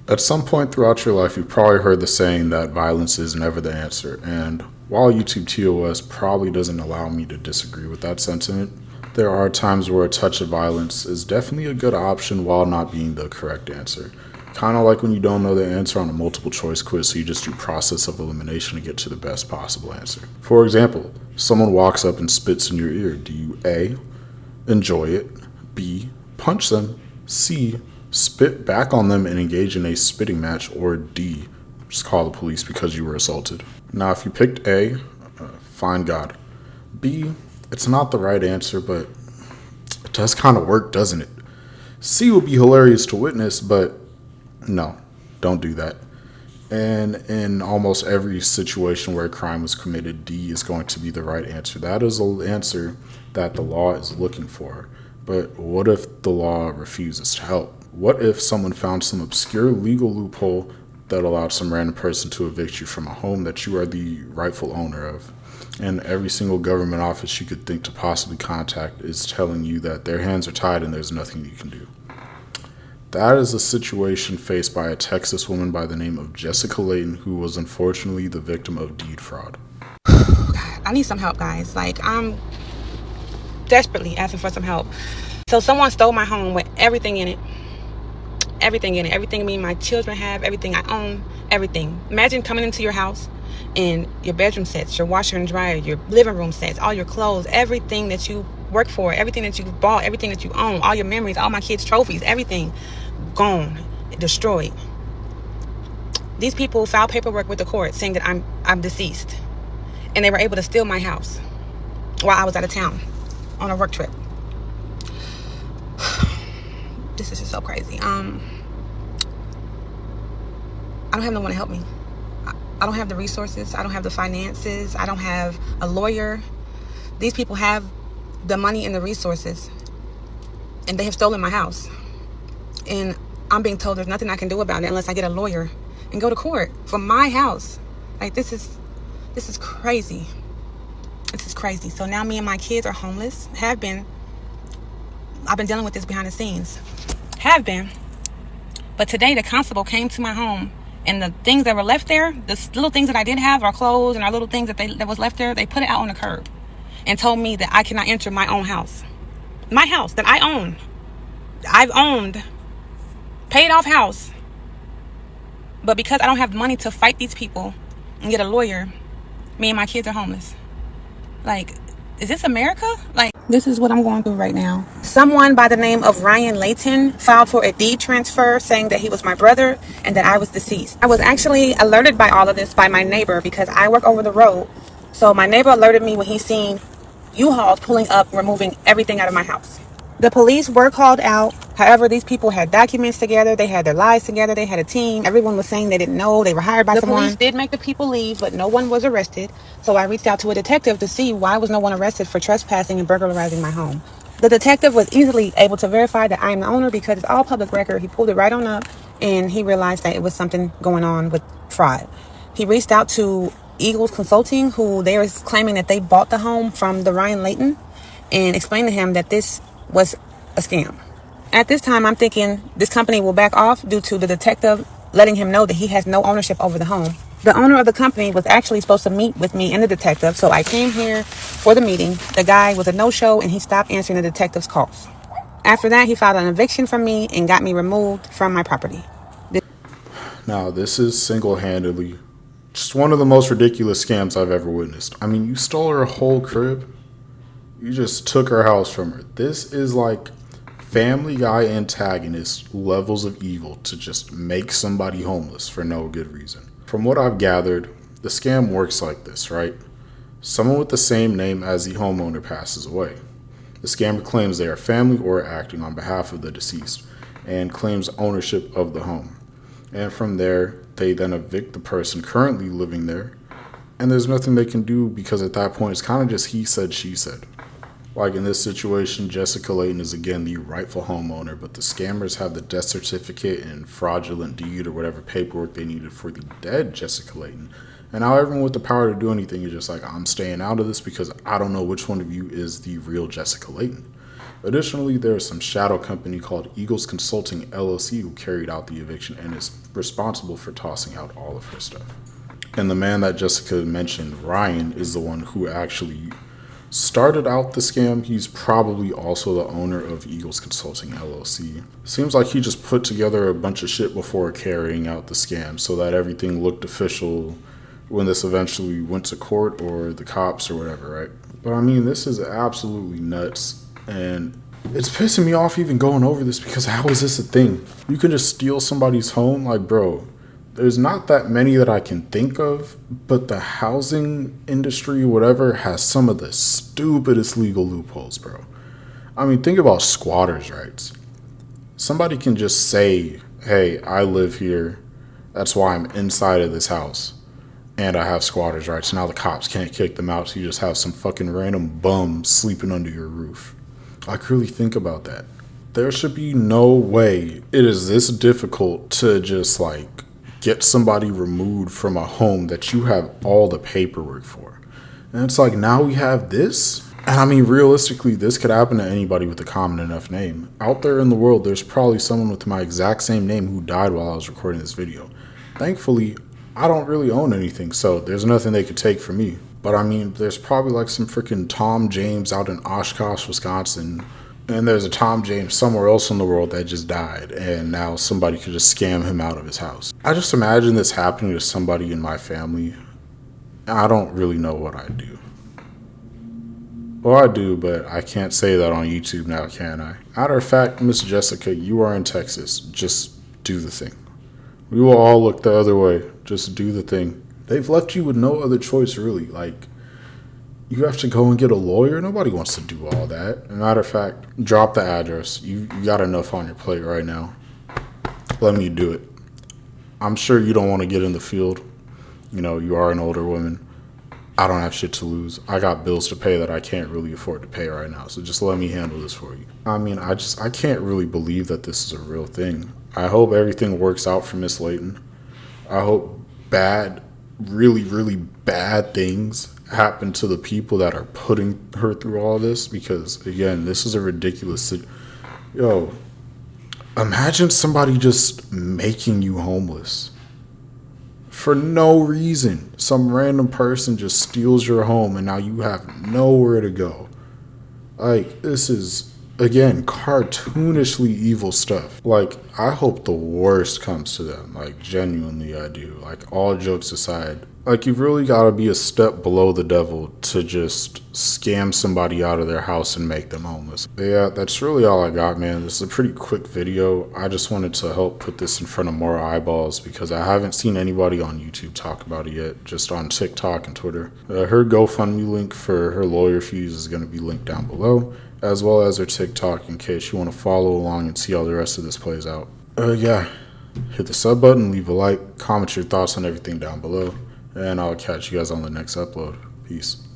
At some point throughout your life, you've probably heard the saying that violence is never the answer. And while YouTube TOS probably doesn't allow me to disagree with that sentiment, there are times where a touch of violence is definitely a good option while not being the correct answer. Kind of like when you don't know the answer on a multiple choice quiz, so you just do process of elimination to get to the best possible answer. For example, someone walks up and spits in your ear. Do you A, enjoy it, B, punch them, C, spit back on them and engage in a spitting match, or D, just call the police because you were assaulted? Now, if you picked A, fine God. B, it's not the right answer, but it does kind of work, doesn't it? C would be hilarious to witness, but no, don't do that. And in almost every situation where a crime was committed, D is going to be the right answer. That is the answer that the law is looking for. But what if the law refuses to help? What if someone found some obscure legal loophole that allowed some random person to evict you from a home that you are the rightful owner of? And every single government office you could think to possibly contact is telling you that their hands are tied and there's nothing you can do. That is a situation faced by a Texas woman by the name of Jessica Layton, who was unfortunately the victim of deed fraud. I need some help, guys. Like, I'm desperately asking for some help. So someone stole my home with everything in it. Everything in it. Everything me and my children have. Everything I own. Everything. Imagine coming into your house and your bedroom sets, your washer and dryer, your living room sets, all your clothes, everything that you work for, everything that you bought, everything that you own, all your memories, all my kids' trophies, everything gone, destroyed. These people filed paperwork with the court saying that I'm deceased, and they were able to steal my house while I was out of town on a work trip. This is just so crazy. I don't have no one to help me. I don't have the resources. I don't have the finances. I don't have a lawyer. These people have the money and the resources, and they have stolen my house. And I'm being told there's nothing I can do about it unless I get a lawyer and go to court for my house. Like, this is crazy. This is crazy. So now me and my kids are homeless. Have been. I've been dealing with this behind the scenes. Have been. But today the constable came to my home, and the things that were left there, the little things that I did have, our clothes and our little things that was left there, they put it out on the curb and told me that I cannot enter my own house. My house that I own. I've owned, paid off house. But because I don't have money to fight these people and get a lawyer, me and my kids are homeless. Like, is this America? Like, this is what I'm going through right now. Someone by the name of Ryan Layton filed for a deed transfer saying that he was my brother and that I was deceased. I was actually alerted by all of this by my neighbor because I work over the road. So my neighbor alerted me when he seen U-Hauls pulling up, removing everything out of my house. The police were called out. However, these people had documents together. They had their lives together. They had a team. Everyone was saying they didn't know. They were hired by someone. The police did make the people leave, but no one was arrested. So I reached out to a detective to see why was no one arrested for trespassing and burglarizing my home. The detective was easily able to verify that I am the owner because it's all public record. He pulled it right on up, and he realized that it was something going on with fraud. He reached out to Eagles Consulting, who they were claiming that they bought the home from the Ryan Layton, and explained to him that this was a scam. At this time, I'm thinking this company will back off due to the detective letting him know that he has no ownership over the home. The owner of the company was actually supposed to meet with me and the detective, so I came here for the meeting. The guy was a no-show, and he stopped answering the detective's calls. After that, he filed an eviction from me and got me removed from my property. Now, this is single-handedly just one of the most ridiculous scams I've ever witnessed. I mean, you stole her whole crib. You just took her house from her. This is like Family Guy antagonist levels of evil to just make somebody homeless for no good reason. From what I've gathered, the scam works like this, right? Someone with the same name as the homeowner passes away. The scammer claims they are family or acting on behalf of the deceased and claims ownership of the home. And from there, they then evict the person currently living there. And there's nothing they can do because at that point, it's kind of just he said, she said. Like in this situation, Jessica Layton is again the rightful homeowner, but the scammers have the death certificate and fraudulent deed or whatever paperwork they needed for the dead Jessica Layton. And now everyone with the power to do anything is just like, I'm staying out of this because I don't know which one of you is the real Jessica Layton. Additionally, there is some shadow company called Eagles Consulting LLC who carried out the eviction and is responsible for tossing out all of her stuff. And the man that Jessica mentioned, Ryan, is the one who actually started out the scam. He's probably also the owner of Eagles Consulting LLC. Seems like he just put together a bunch of shit before carrying out the scam so that everything looked official when this eventually went to court or the cops or whatever, right? But I mean, this is absolutely nuts. And it's pissing me off even going over this because how is this a thing? You can just steal somebody's home? Like, bro, there's not that many that I can think of, but the housing industry, whatever, has some of the stupidest legal loopholes, bro. I mean, think about squatters' rights. Somebody can just say, hey, I live here. That's why I'm inside of this house. And I have squatters' rights. Now the cops can't kick them out, so you just have some fucking random bum sleeping under your roof. Like, really think about that. There should be no way it is this difficult to just, like, get somebody removed from a home that you have all the paperwork for. And it's like, now we have this? And I mean, realistically, this could happen to anybody with a common enough name. Out there in the world, there's probably someone with my exact same name who died while I was recording this video. Thankfully, I don't really own anything, so there's nothing they could take from me. But I mean, there's probably like some freaking Tom James out in Oshkosh, Wisconsin, and there's a Tom James somewhere else in the world that just died, and now somebody could just scam him out of his house. I just imagine this happening to somebody in my family. I don't really know what I'd do. Well, I do, but I can't say that on YouTube now, can I? Matter of fact, Miss Jessica, you are in Texas. Just do the thing. We will all look the other way. Just do the thing. They've left you with no other choice, really. Like, you have to go and get a lawyer? Nobody wants to do all that. Matter of fact, drop the address. You got enough on your plate right now. Let me do it. I'm sure you don't want to get in the field. You know, you are an older woman. I don't have shit to lose. I got bills to pay that I can't really afford to pay right now. So just let me handle this for you. I mean, I can't really believe that this is a real thing. I hope everything works out for Miss Layton. I hope really, really bad things happen to the people that are putting her through all this, because again, this is a ridiculous yo, imagine somebody just making you homeless for no reason. Some random person just steals your home and now you have nowhere to go. Like, this is, again, cartoonishly evil stuff. Like, I hope the worst comes to them. Like, genuinely, I do. Like, all jokes aside, like, you've really got to be a step below the devil to just scam somebody out of their house and make them homeless. But yeah, that's really all I got, man. This is a pretty quick video. I just wanted to help put this in front of more eyeballs because I haven't seen anybody on YouTube talk about it yet, just on TikTok and Twitter. Her GoFundMe link for her lawyer fees is going to be linked down below, as well as her TikTok in case you want to follow along and see how the rest of this plays out. Yeah, hit the sub button, leave a like, comment your thoughts on everything down below, and I'll catch you guys on the next upload. Peace.